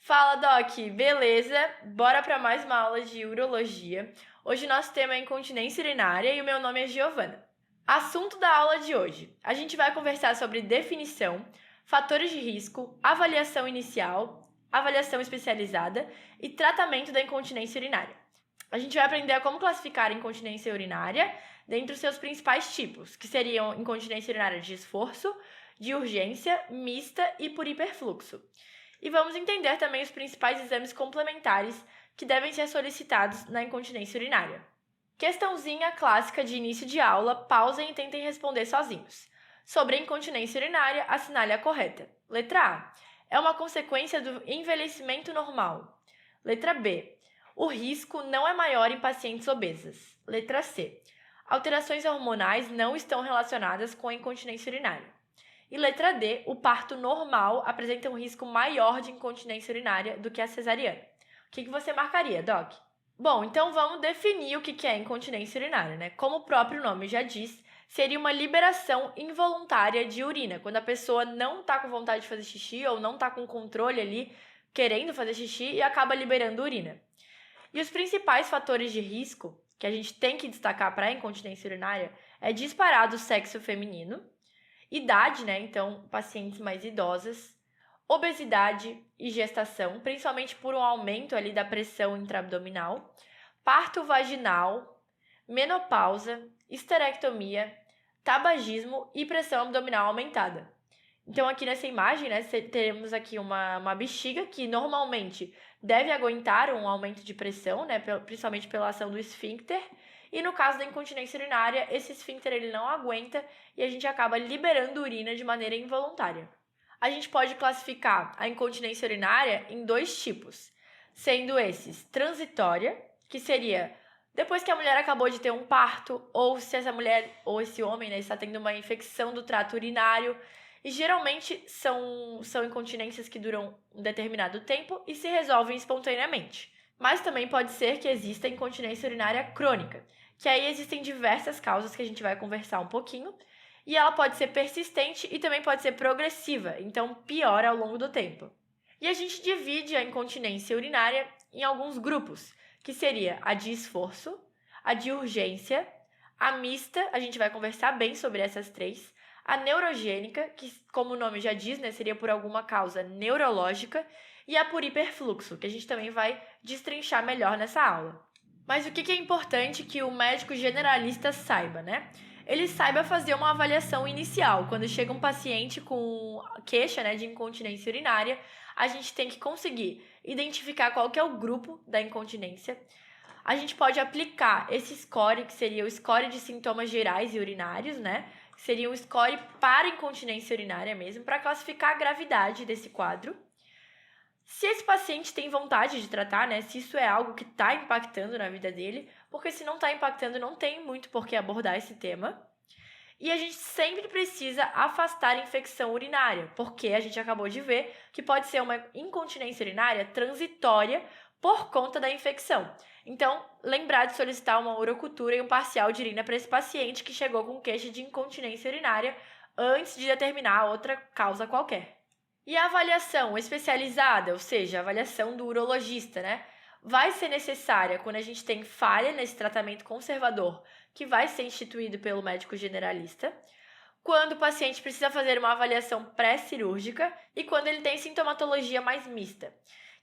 Fala, Doc! Beleza? Bora para mais uma aula de urologia. Hoje nosso tema é incontinência urinária e o meu nome é Giovana. Assunto da aula de hoje: a gente vai conversar sobre definição, fatores de risco, avaliação inicial, avaliação especializada e tratamento da incontinência urinária. A gente vai aprender a como classificar a incontinência urinária dentre os seus principais tipos, que seriam incontinência urinária de esforço, de urgência, mista e por hiperfluxo. E vamos entender também os principais exames complementares que devem ser solicitados na incontinência urinária. Questãozinha clássica de início de aula, pausem e tentem responder sozinhos. Sobre a incontinência urinária, assinale a correta. Letra A. É uma consequência do envelhecimento normal. Letra B. O risco não é maior em pacientes obesas. Letra C. Alterações hormonais não estão relacionadas com a incontinência urinária. E letra D, o parto normal apresenta um risco maior de incontinência urinária do que a cesariana. O que você marcaria, Doc? Bom, então vamos definir o que é incontinência urinária, né? Como o próprio nome já diz, seria uma liberação involuntária de urina, quando a pessoa não está com vontade de fazer xixi ou não está com controle ali, querendo fazer xixi e acaba liberando urina. E os principais fatores de risco que a gente tem que destacar para a incontinência urinária é disparado o sexo feminino, idade, né? Então, pacientes mais idosas, obesidade e gestação, principalmente por um aumento ali da pressão intraabdominal, parto vaginal, menopausa, esterectomia, tabagismo e pressão abdominal aumentada. Então, aqui nessa imagem, né, teremos aqui uma bexiga que normalmente deve aguentar um aumento de pressão, né, principalmente pela ação do esfíncter. E no caso da incontinência urinária, esse esfíncter ele não aguenta e a gente acaba liberando urina de maneira involuntária. A gente pode classificar a incontinência urinária em dois tipos, sendo esses transitória, que seria depois que a mulher acabou de ter um parto, ou se essa mulher ou esse homem, né, está tendo uma infecção do trato urinário. E geralmente são incontinências que duram um determinado tempo e se resolvem espontaneamente. Mas também pode ser que exista incontinência urinária crônica, que aí existem diversas causas que a gente vai conversar um pouquinho, e ela pode ser persistente e também pode ser progressiva, então piora ao longo do tempo. E a gente divide a incontinência urinária em alguns grupos, que seria a de esforço, a de urgência, a mista, a gente vai conversar bem sobre essas três, a neurogênica, que como o nome já diz, né, seria por alguma causa neurológica, e a por hiperfluxo, que a gente também vai destrinchar melhor nessa aula. Mas o que é importante que o médico generalista saiba, né? Ele saiba fazer uma avaliação inicial. Quando chega um paciente com queixa, né, de incontinência urinária, a gente tem que conseguir identificar qual que é o grupo da incontinência. A gente pode aplicar esse score, que seria o score de sintomas gerais e urinários, né? Seria um score para incontinência urinária mesmo, para classificar a gravidade desse quadro. Se esse paciente tem vontade de tratar, né? Se isso é algo que está impactando na vida dele, porque se não está impactando, não tem muito por que abordar esse tema. E a gente sempre precisa afastar a infecção urinária, porque a gente acabou de ver que pode ser uma incontinência urinária transitória por conta da infecção. Então, lembrar de solicitar uma urocultura e um parcial de urina para esse paciente que chegou com queixa de incontinência urinária antes de determinar outra causa qualquer. E a avaliação especializada, ou seja, a avaliação do urologista, né? Vai ser necessária quando a gente tem falha nesse tratamento conservador, que vai ser instituído pelo médico generalista, quando o paciente precisa fazer uma avaliação pré-cirúrgica e quando ele tem sintomatologia mais mista.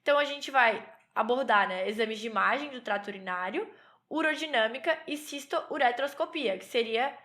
Então, a gente vai abordar, né, exames de imagem do trato urinário, urodinâmica e cisto-uretroscopia, que seria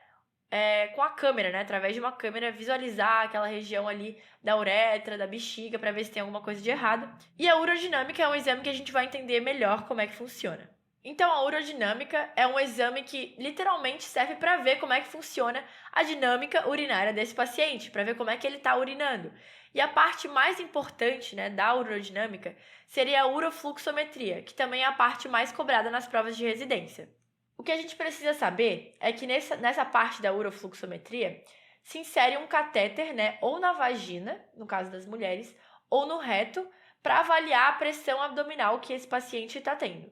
com a câmera, né, através de uma câmera, visualizar aquela região ali da uretra, da bexiga, para ver se tem alguma coisa de errado. E a urodinâmica é um exame que a gente vai entender melhor como é que funciona. Então, a urodinâmica é um exame que literalmente serve para ver como é que funciona a dinâmica urinária desse paciente, para ver como é que ele está urinando. E a parte mais importante, né, da urodinâmica seria a urofluxometria, que também é a parte mais cobrada nas provas de residência. O que a gente precisa saber é que nessa parte da urofluxometria se insere um catéter, né, ou na vagina, no caso das mulheres, ou no reto, para avaliar a pressão abdominal que esse paciente está tendo.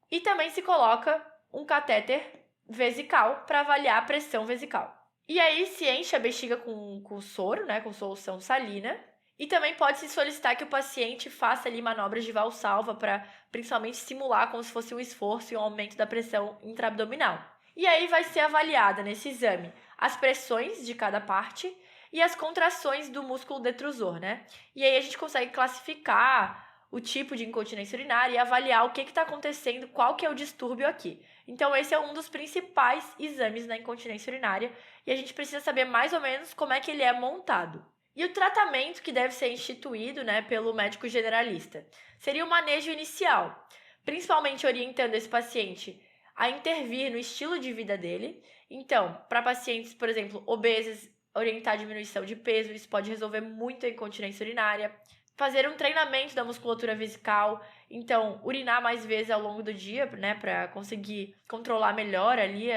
E também se coloca um catéter vesical para avaliar a pressão vesical. E aí se enche a bexiga com soro, né, com solução salina, E também pode-se solicitar que o paciente faça ali manobras de valsalva para principalmente simular como se fosse um esforço e um aumento da pressão intraabdominal. E aí vai ser avaliada nesse exame as pressões de cada parte e as contrações do músculo detrusor, né? E aí a gente consegue classificar o tipo de incontinência urinária e avaliar o que está acontecendo, qual que é o distúrbio aqui. Então esse é um dos principais exames na incontinência urinária e a gente precisa saber mais ou menos como é que ele é montado. E o tratamento que deve ser instituído, né, pelo médico generalista seria o manejo inicial, principalmente orientando esse paciente a intervir no estilo de vida dele. Então, para pacientes, por exemplo, obesos, orientar a diminuição de peso, isso pode resolver muito a incontinência urinária. Fazer um treinamento da musculatura vesical, então urinar mais vezes ao longo do dia, né, para conseguir controlar melhor ali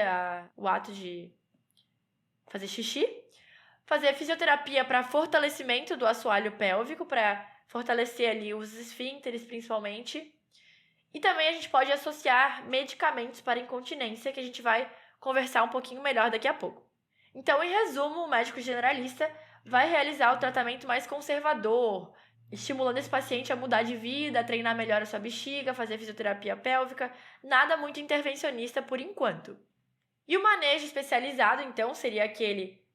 o ato de fazer xixi. Fazer fisioterapia para fortalecimento do assoalho pélvico, para fortalecer ali os esfíncteres principalmente. E também a gente pode associar medicamentos para incontinência, que a gente vai conversar um pouquinho melhor daqui a pouco. Então, em resumo, o médico generalista vai realizar o tratamento mais conservador, estimulando esse paciente a mudar de vida, a treinar melhor a sua bexiga, fazer fisioterapia pélvica, nada muito intervencionista por enquanto. E o manejo especializado, então, seria aquele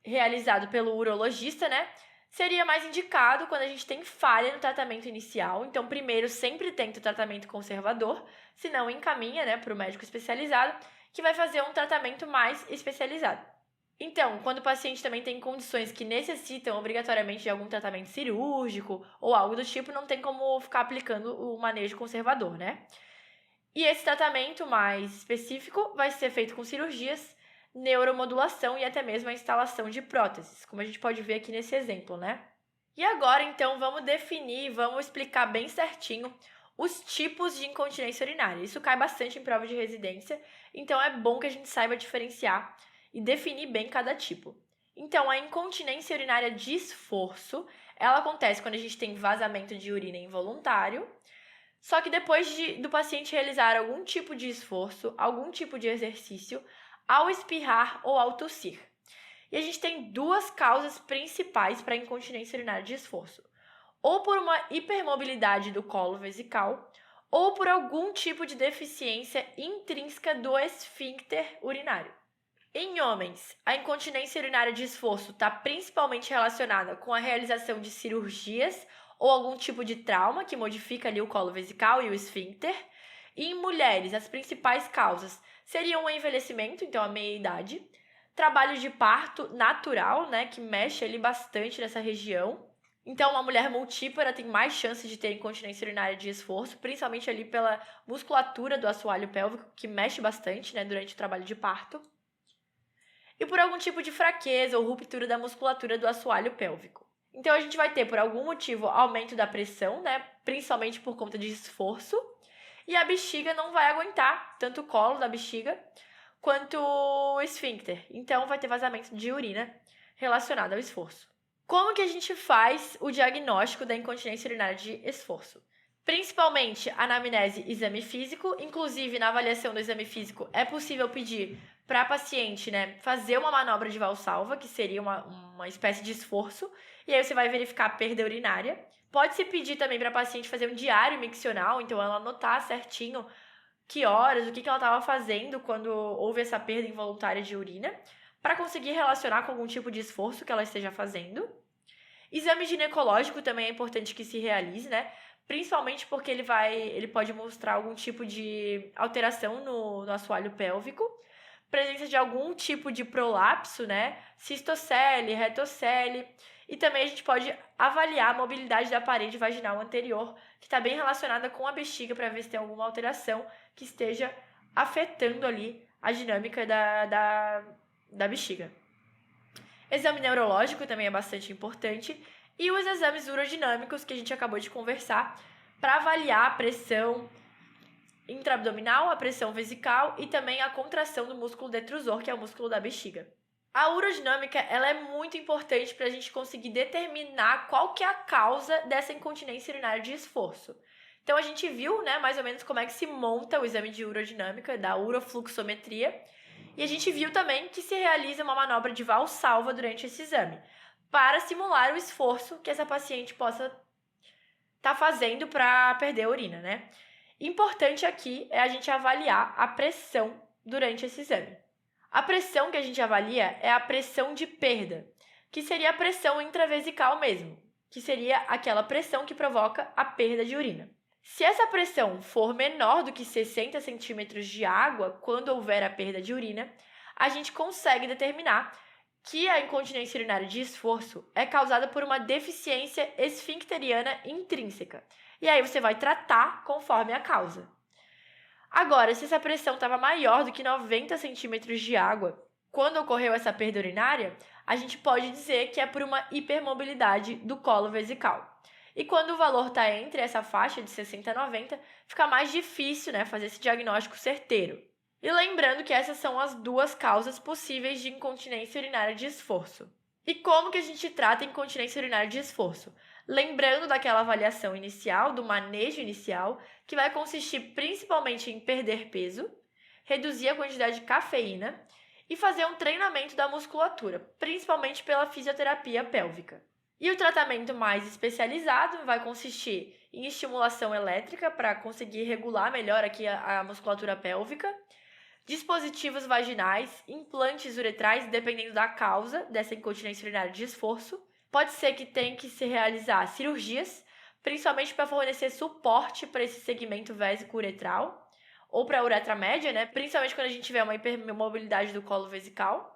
realizado pelo urologista, né? Seria mais indicado quando a gente tem falha no tratamento inicial. Então, primeiro, sempre tenta o tratamento conservador, se não encaminha, né, para o médico especializado, que vai fazer um tratamento mais especializado. Então, quando o paciente também tem condições que necessitam obrigatoriamente de algum tratamento cirúrgico ou algo do tipo, não tem como ficar aplicando o manejo conservador, né? E esse tratamento mais específico vai ser feito com cirurgias, neuromodulação e até mesmo a instalação de próteses, como a gente pode ver aqui nesse exemplo, né? E agora, então, vamos definir, vamos explicar bem certinho os tipos de incontinência urinária. Isso cai bastante em prova de residência, então é bom que a gente saiba diferenciar e definir bem cada tipo. Então, a incontinência urinária de esforço, ela acontece quando a gente tem vazamento de urina involuntário, só que depois do paciente realizar algum tipo de esforço, algum tipo de exercício, ao espirrar ou ao tossir. E a gente tem duas causas principais para a incontinência urinária de esforço. Ou por uma hipermobilidade do colo vesical, ou por algum tipo de deficiência intrínseca do esfíncter urinário. Em homens, a incontinência urinária de esforço está principalmente relacionada com a realização de cirurgias ou algum tipo de trauma que modifica ali o colo vesical e o esfíncter. E em mulheres, as principais causas seriam o envelhecimento, então a meia-idade, trabalho de parto natural, né, que mexe ali bastante nessa região. Então, uma mulher multípara tem mais chance de ter incontinência urinária de esforço, principalmente ali pela musculatura do assoalho pélvico, que mexe bastante, né, durante o trabalho de parto. E por algum tipo de fraqueza ou ruptura da musculatura do assoalho pélvico. Então, a gente vai ter, por algum motivo, aumento da pressão, né, principalmente por conta de esforço, e a bexiga não vai aguentar tanto o colo da bexiga quanto o esfíncter. Então, vai ter vazamento de urina relacionado ao esforço. Como que a gente faz o diagnóstico da incontinência urinária de esforço? Principalmente anamnese e exame físico. Inclusive, na avaliação do exame físico, é possível pedir para a paciente, né, fazer uma manobra de valsalva, que seria uma espécie de esforço, e aí você vai verificar a perda urinária. Pode-se pedir também para a paciente fazer um diário miccional, então ela anotar certinho que horas, o que ela estava fazendo quando houve essa perda involuntária de urina, para conseguir relacionar com algum tipo de esforço que ela esteja fazendo. Exame ginecológico também é importante que se realize, né? Principalmente porque ele pode mostrar algum tipo de alteração no assoalho pélvico, presença de algum tipo de prolapso, né? Cistocele, retocele. E também a gente pode avaliar a mobilidade da parede vaginal anterior, que está bem relacionada com a bexiga, para ver se tem alguma alteração que esteja afetando ali a dinâmica da bexiga. Exame neurológico também é bastante importante. E os exames urodinâmicos, que a gente acabou de conversar, para avaliar a pressão intraabdominal, a pressão vesical e também a contração do músculo detrusor, que é o músculo da bexiga. A urodinâmica, ela é muito importante para a gente conseguir determinar qual que é a causa dessa incontinência urinária de esforço. Então, a gente viu, né, mais ou menos como é que se monta o exame de urodinâmica, da urofluxometria, e a gente viu também que se realiza uma manobra de valsalva durante esse exame, para simular o esforço que essa paciente possa estar fazendo para perder a urina, né? Importante aqui é a gente avaliar a pressão durante esse exame. A pressão que a gente avalia é a pressão de perda, que seria a pressão intravesical mesmo, que seria aquela pressão que provoca a perda de urina. Se essa pressão for menor do que 60 centímetros de água quando houver a perda de urina, a gente consegue determinar que a incontinência urinária de esforço é causada por uma deficiência esfincteriana intrínseca. E aí você vai tratar conforme a causa. Agora, se essa pressão estava maior do que 90 centímetros de água quando ocorreu essa perda urinária, a gente pode dizer que é por uma hipermobilidade do colo vesical. E quando o valor está entre essa faixa de 60 a 90, fica mais difícil, né, fazer esse diagnóstico certeiro. E lembrando que essas são as duas causas possíveis de incontinência urinária de esforço. E como que a gente trata a incontinência urinária de esforço? Lembrando daquela avaliação inicial, do manejo inicial, que vai consistir principalmente em perder peso, reduzir a quantidade de cafeína e fazer um treinamento da musculatura, principalmente pela fisioterapia pélvica. E o tratamento mais especializado vai consistir em estimulação elétrica para conseguir regular melhor aqui a musculatura pélvica, dispositivos vaginais, implantes uretrais, dependendo da causa dessa incontinência urinária de esforço. Pode ser que tenha que se realizar cirurgias, principalmente para fornecer suporte para esse segmento vésico-uretral, ou para a uretra média, né? Principalmente quando a gente tiver uma hipermobilidade do colo vesical.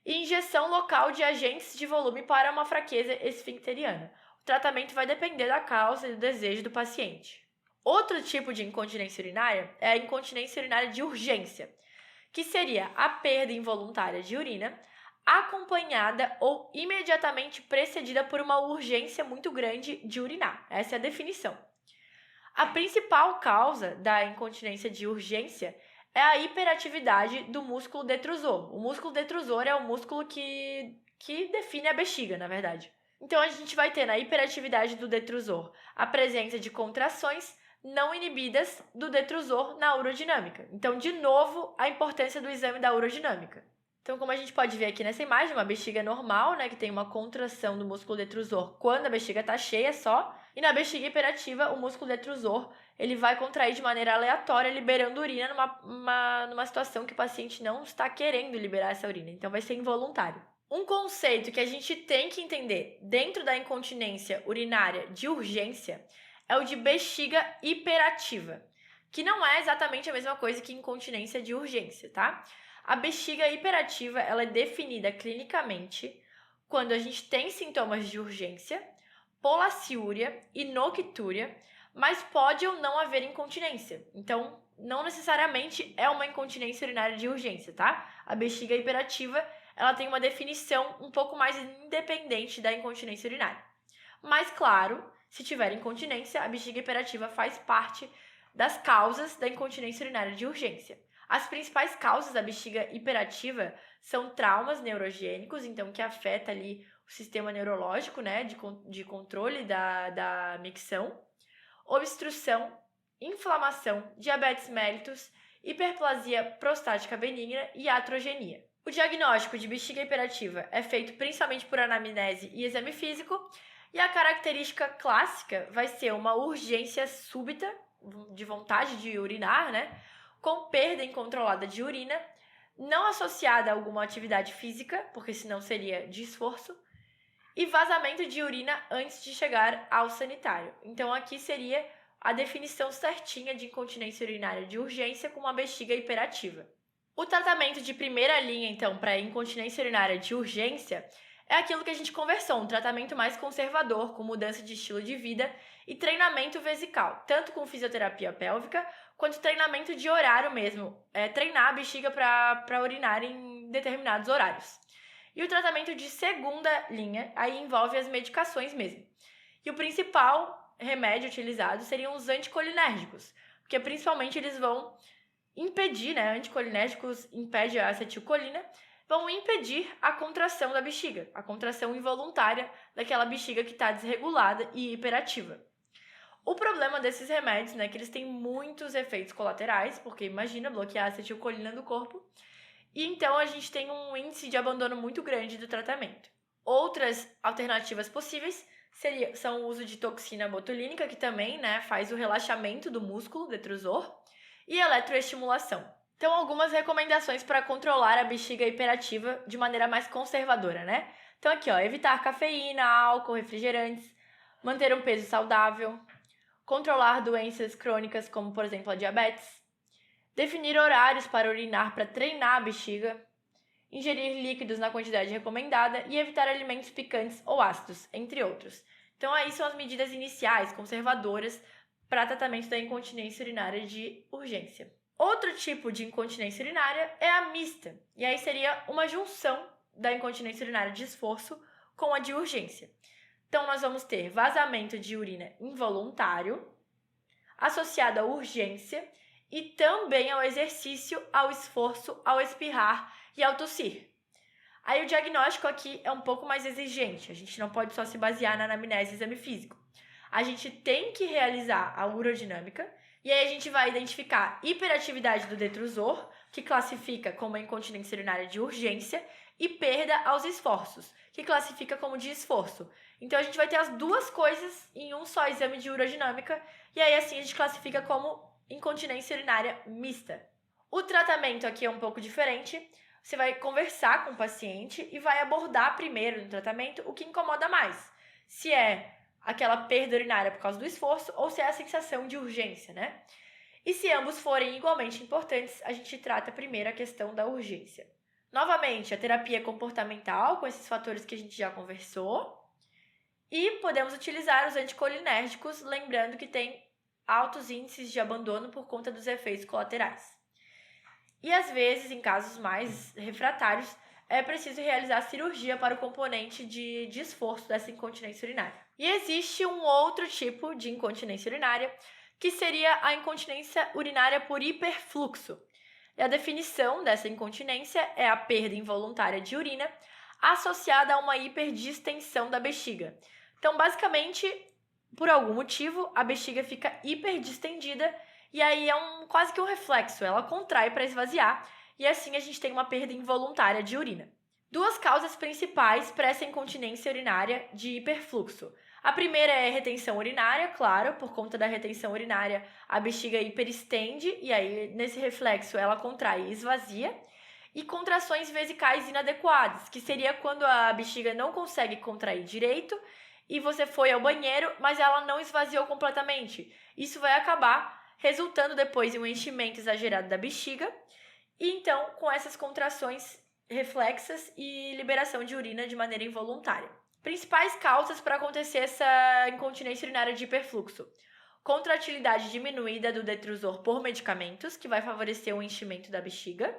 E injeção local de agentes de volume para uma fraqueza esfincteriana. O tratamento vai depender da causa e do desejo do paciente. Outro tipo de incontinência urinária é a incontinência urinária de urgência, que seria a perda involuntária de urina, acompanhada ou imediatamente precedida por uma urgência muito grande de urinar. Essa é a definição. A principal causa da incontinência de urgência é a hiperatividade do músculo detrusor. O músculo detrusor é o músculo que define a bexiga, na verdade. Então, a gente vai ter na hiperatividade do detrusor a presença de contrações não inibidas do detrusor na urodinâmica. Então, de novo, a importância do exame da urodinâmica. Então, como a gente pode ver aqui nessa imagem, uma bexiga normal, né, que tem uma contração do músculo detrusor quando a bexiga está cheia só, e na bexiga hiperativa, o músculo detrusor ele vai contrair de maneira aleatória, liberando urina numa situação que o paciente não está querendo liberar essa urina, então vai ser involuntário. Um conceito que a gente tem que entender dentro da incontinência urinária de urgência é o de bexiga hiperativa, que não é exatamente a mesma coisa que incontinência de urgência, tá? A bexiga hiperativa ela é definida clinicamente quando a gente tem sintomas de urgência, polaciúria e noctúria, mas pode ou não haver incontinência. Então, não necessariamente é uma incontinência urinária de urgência, tá? A bexiga hiperativa ela tem uma definição um pouco mais independente da incontinência urinária. Mas, claro, se tiver incontinência, a bexiga hiperativa faz parte das causas da incontinência urinária de urgência. As principais causas da bexiga hiperativa são traumas neurogênicos, então que afeta ali o sistema neurológico, né, de controle da micção, obstrução, inflamação, diabetes mellitus, hiperplasia prostática benigna e atrogenia. O diagnóstico de bexiga hiperativa é feito principalmente por anamnese e exame físico, e a característica clássica vai ser uma urgência súbita, de vontade de urinar, né? Com perda incontrolada de urina, não associada a alguma atividade física, porque senão seria de esforço, e vazamento de urina antes de chegar ao sanitário. Então aqui seria a definição certinha de incontinência urinária de urgência com uma bexiga hiperativa. O tratamento de primeira linha, então, para incontinência urinária de urgência é aquilo que a gente conversou, um tratamento mais conservador, com mudança de estilo de vida e treinamento vesical, tanto com fisioterapia pélvica, quanto treinamento de horário mesmo, treinar a bexiga para urinar em determinados horários. E o tratamento de segunda linha, aí envolve as medicações mesmo. E o principal remédio utilizado seriam os anticolinérgicos, porque principalmente eles vão impedir, né, anticolinérgicos impedem a acetilcolina, vão impedir a contração da bexiga, a contração involuntária daquela bexiga que está desregulada e hiperativa. O problema desses remédios, né, é que eles têm muitos efeitos colaterais, porque imagina bloquear a acetilcolina do corpo, e então a gente tem um índice de abandono muito grande do tratamento. Outras alternativas possíveis são o uso de toxina botulínica, que também, né, faz o relaxamento do músculo detrusor, e eletroestimulação. Então, algumas recomendações para controlar a bexiga hiperativa de maneira mais conservadora, né? Então, aqui, ó, evitar cafeína, álcool, refrigerantes, manter um peso saudável, controlar doenças crônicas como, por exemplo, a diabetes, definir horários para urinar para treinar a bexiga, ingerir líquidos na quantidade recomendada e evitar alimentos picantes ou ácidos, entre outros. Então, aí são as medidas iniciais, conservadoras, para tratamento da incontinência urinária de urgência. Outro tipo de incontinência urinária é a mista, e aí seria uma junção da incontinência urinária de esforço com a de urgência. Então, nós vamos ter vazamento de urina involuntário, associado à urgência e também ao exercício, ao esforço, ao espirrar e ao tossir. Aí o diagnóstico aqui é um pouco mais exigente, a gente não pode só se basear na anamnese e exame físico. A gente tem que realizar a urodinâmica e aí a gente vai identificar hiperatividade do detrusor, que classifica como incontinência urinária de urgência, e perda aos esforços, que classifica como de esforço. Então a gente vai ter as duas coisas em um só exame de urodinâmica e aí assim a gente classifica como incontinência urinária mista. O tratamento aqui é um pouco diferente. Você vai conversar com o paciente e vai abordar primeiro no tratamento o que incomoda mais. Se é aquela perda urinária por causa do esforço ou se é a sensação de urgência, né? E se ambos forem igualmente importantes, a gente trata primeiro a questão da urgência. Novamente, a terapia comportamental com esses fatores que a gente já conversou. E podemos utilizar os anticolinérgicos, lembrando que tem altos índices de abandono por conta dos efeitos colaterais. E às vezes, em casos mais refratários, é preciso realizar cirurgia para o componente de esforço dessa incontinência urinária. E existe um outro tipo de incontinência urinária, que seria a incontinência urinária por hiperfluxo. E a definição dessa incontinência é a perda involuntária de urina associada a uma hiperdistensão da bexiga. Então, basicamente, por algum motivo, a bexiga fica hiperdistendida e aí é quase que um reflexo, ela contrai para esvaziar e assim a gente tem uma perda involuntária de urina. Duas causas principais para essa incontinência urinária de hiperfluxo. A primeira é a retenção urinária, claro, por conta da retenção urinária a bexiga hiperestende e aí nesse reflexo ela contrai e esvazia. E contrações vesicais inadequadas, que seria quando a bexiga não consegue contrair direito e você foi ao banheiro, mas ela não esvaziou completamente. Isso vai acabar resultando depois em um enchimento exagerado da bexiga e então com essas contrações reflexas e liberação de urina de maneira involuntária. Principais causas para acontecer essa incontinência urinária de hiperfluxo: contratilidade diminuída do detrusor por medicamentos, que vai favorecer o enchimento da bexiga.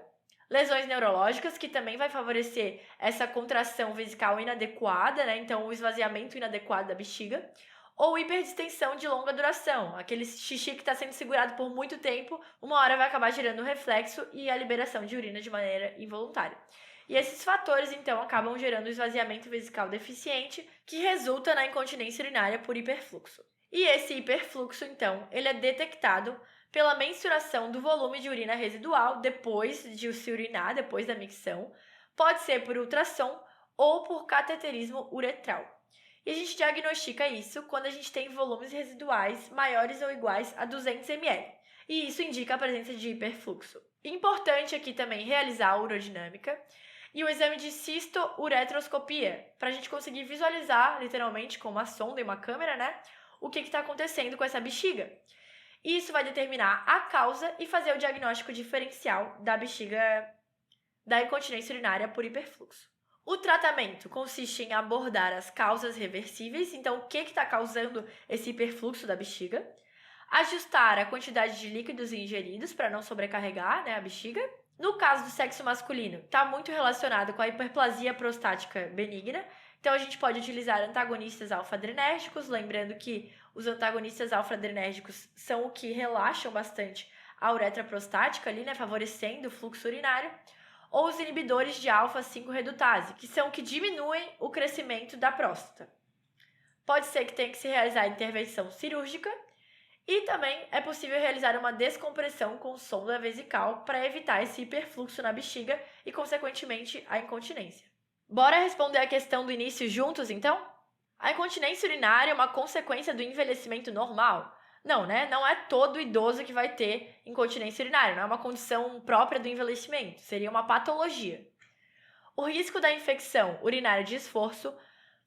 Lesões neurológicas, que também vai favorecer essa contração vesical inadequada, né? Então o esvaziamento inadequado da bexiga. Ou hiperdistensão de longa duração, aquele xixi que está sendo segurado por muito tempo, uma hora vai acabar gerando um reflexo e a liberação de urina de maneira involuntária. E esses fatores, então, acabam gerando o esvaziamento vesical deficiente, que resulta na incontinência urinária por hiperfluxo. E esse hiperfluxo, então, ele é detectado pela mensuração do volume de urina residual depois de se urinar, depois da micção. Pode ser por ultrassom ou por cateterismo uretral. E a gente diagnostica isso quando a gente tem volumes residuais maiores ou iguais a 200 ml. E isso indica a presença de hiperfluxo. Importante aqui também realizar a urodinâmica e o exame de cisto-uretroscopia, para a gente conseguir visualizar, literalmente, com uma sonda e uma câmera, né, o que está acontecendo com essa bexiga. Isso vai determinar a causa e fazer o diagnóstico diferencial da bexiga, da incontinência urinária por hiperfluxo. O tratamento consiste em abordar as causas reversíveis, então o que está causando esse hiperfluxo da bexiga, ajustar a quantidade de líquidos ingeridos para não sobrecarregar, né, a bexiga. No caso do sexo masculino, está muito relacionado com a hiperplasia prostática benigna, então a gente pode utilizar antagonistas alfa-adrenérgicos, lembrando que os antagonistas alfa-adrenérgicos são o que relaxam bastante a uretra prostática ali, né, favorecendo o fluxo urinário, ou os inibidores de alfa-5-redutase, que são que diminuem o crescimento da próstata. Pode ser que tenha que se realizar intervenção cirúrgica e também é possível realizar uma descompressão com sonda vesical para evitar esse hiperfluxo na bexiga e, consequentemente, a incontinência. Bora responder a questão do início juntos, então? A incontinência urinária é uma consequência do envelhecimento normal? Não, né? Não é todo idoso que vai ter incontinência urinária, não é uma condição própria do envelhecimento, seria uma patologia. O risco da infecção urinária de esforço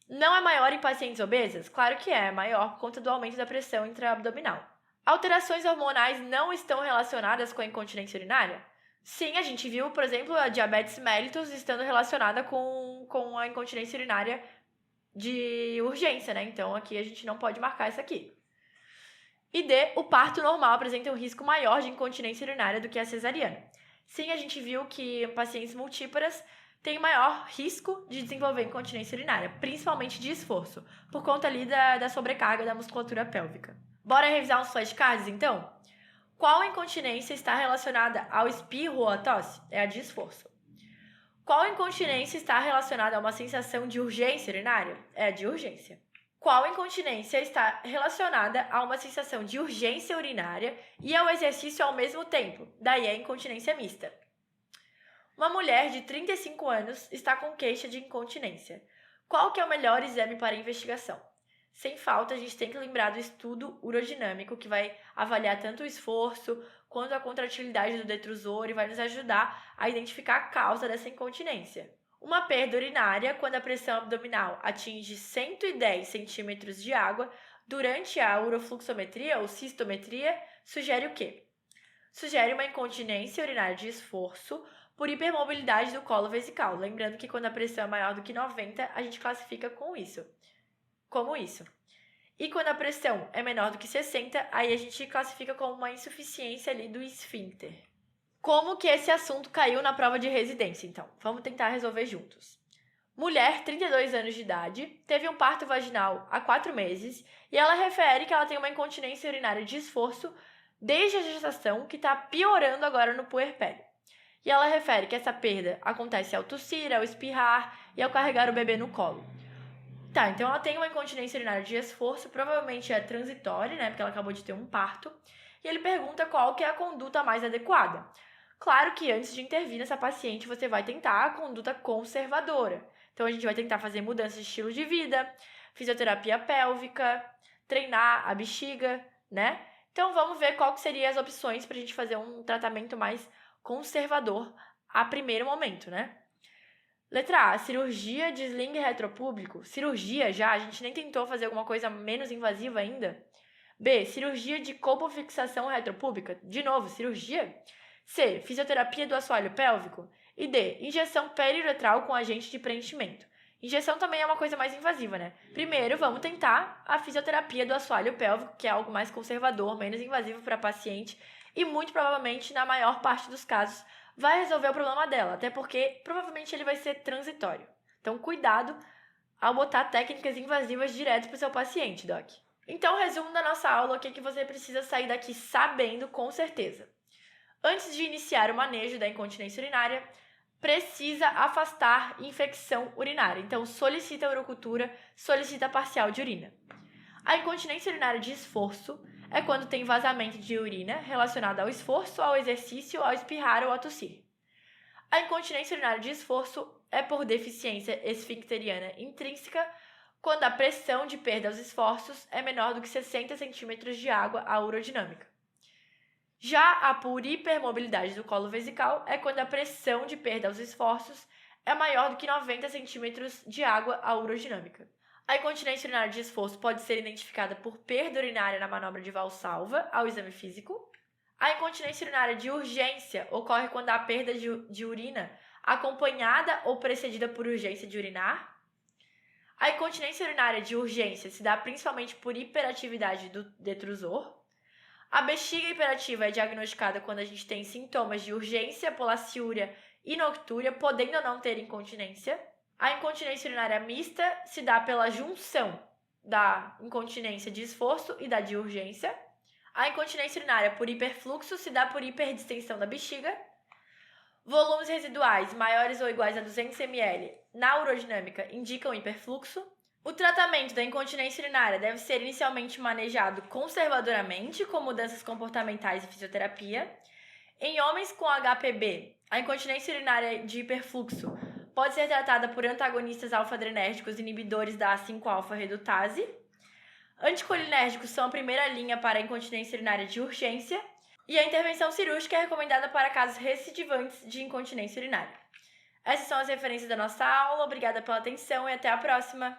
não é maior em pacientes obesas? Claro que é maior por conta do aumento da pressão intraabdominal. Alterações hormonais não estão relacionadas com a incontinência urinária? Sim, a gente viu, por exemplo, a diabetes mellitus estando relacionada com a incontinência urinária de urgência, né? Então aqui a gente não pode marcar isso aqui. E D, o parto normal apresenta um risco maior de incontinência urinária do que a cesariana. Sim, a gente viu que pacientes multíparas têm maior risco de desenvolver incontinência urinária, principalmente de esforço, por conta ali da sobrecarga da musculatura pélvica. Bora revisar uns flashcards, então? Qual incontinência está relacionada ao espirro ou à tosse? É a de esforço. Qual incontinência está relacionada a uma sensação de urgência urinária? É a de urgência. Qual incontinência está relacionada a uma sensação de urgência urinária e ao exercício ao mesmo tempo? Daí a incontinência mista. Uma mulher de 35 anos está com queixa de incontinência. Qual que é o melhor exame para investigação? Sem falta, a gente tem que lembrar do estudo urodinâmico, que vai avaliar tanto o esforço quanto a contratilidade do detrusor e vai nos ajudar a identificar a causa dessa incontinência. Uma perda urinária, quando a pressão abdominal atinge 110 centímetros de água durante a urofluxometria ou cistometria, sugere o quê? Sugere uma incontinência urinária de esforço por hipermobilidade do colo vesical. Lembrando que quando a pressão é maior do que 90, a gente classifica como isso. E quando a pressão é menor do que 60, aí a gente classifica como uma insuficiência ali do esfíncter. Como que esse assunto caiu na prova de residência, então? Vamos tentar resolver juntos. Mulher, 32 anos de idade, teve um parto vaginal há 4 meses e ela refere que ela tem uma incontinência urinária de esforço desde a gestação que está piorando agora no puerpério. E ela refere que essa perda acontece ao tossir, ao espirrar e ao carregar o bebê no colo. Tá, então ela tem uma incontinência urinária de esforço, provavelmente é transitória, né, porque ela acabou de ter um parto. E ele pergunta qual que é a conduta mais adequada. Claro que antes de intervir nessa paciente, você vai tentar a conduta conservadora. Então a gente vai tentar fazer mudança de estilo de vida, fisioterapia pélvica, treinar a bexiga, né? Então vamos ver qual que seriam as opções para a gente fazer um tratamento mais conservador a primeiro momento, né? Letra A, cirurgia de sling retropúbico. Cirurgia já, a gente nem tentou fazer alguma coisa menos invasiva ainda. B, cirurgia de colpofixação retropúbica. De novo, cirurgia. C, fisioterapia do assoalho pélvico. E D, injeção periuretral com agente de preenchimento. Injeção também é uma coisa mais invasiva, né? Primeiro, vamos tentar a fisioterapia do assoalho pélvico, que é algo mais conservador, menos invasivo para a paciente e muito provavelmente, na maior parte dos casos, vai resolver o problema dela, até porque provavelmente ele vai ser transitório. Então, cuidado ao botar técnicas invasivas direto para o seu paciente, Doc. Então, resumo da nossa aula, o que você precisa sair daqui sabendo com certeza. Antes de iniciar o manejo da incontinência urinária, precisa afastar infecção urinária. Então, solicita a urocultura, solicita parcial de urina. A incontinência urinária de esforço é quando tem vazamento de urina relacionado ao esforço, ao exercício, ao espirrar ou a tossir. A incontinência urinária de esforço é por deficiência esfincteriana intrínseca, quando a pressão de perda aos esforços é menor do que 60 centímetros de água à urodinâmica. Já a por hipermobilidade do colo vesical é quando a pressão de perda aos esforços é maior do que 90 centímetros de água à urodinâmica. A incontinência urinária de esforço pode ser identificada por perda urinária na manobra de Valsalva ao exame físico. A incontinência urinária de urgência ocorre quando há perda de urina acompanhada ou precedida por urgência de urinar. A incontinência urinária de urgência se dá principalmente por hiperatividade do detrusor. A bexiga hiperativa é diagnosticada quando a gente tem sintomas de urgência, polaciúria e noctúria, podendo ou não ter incontinência. A incontinência urinária mista se dá pela junção da incontinência de esforço e da de urgência. A incontinência urinária por hiperfluxo se dá por hiperdistensão da bexiga. Volumes residuais maiores ou iguais a 200 ml na urodinâmica indicam hiperfluxo. O tratamento da incontinência urinária deve ser inicialmente manejado conservadoramente, com mudanças comportamentais e fisioterapia. Em homens com HPB, a incontinência urinária de hiperfluxo pode ser tratada por antagonistas alfa-adrenérgicos inibidores da 5-alfa-redutase. Anticolinérgicos são a primeira linha para a incontinência urinária de urgência. E a intervenção cirúrgica é recomendada para casos recidivantes de incontinência urinária. Essas são as referências da nossa aula. Obrigada pela atenção e até a próxima!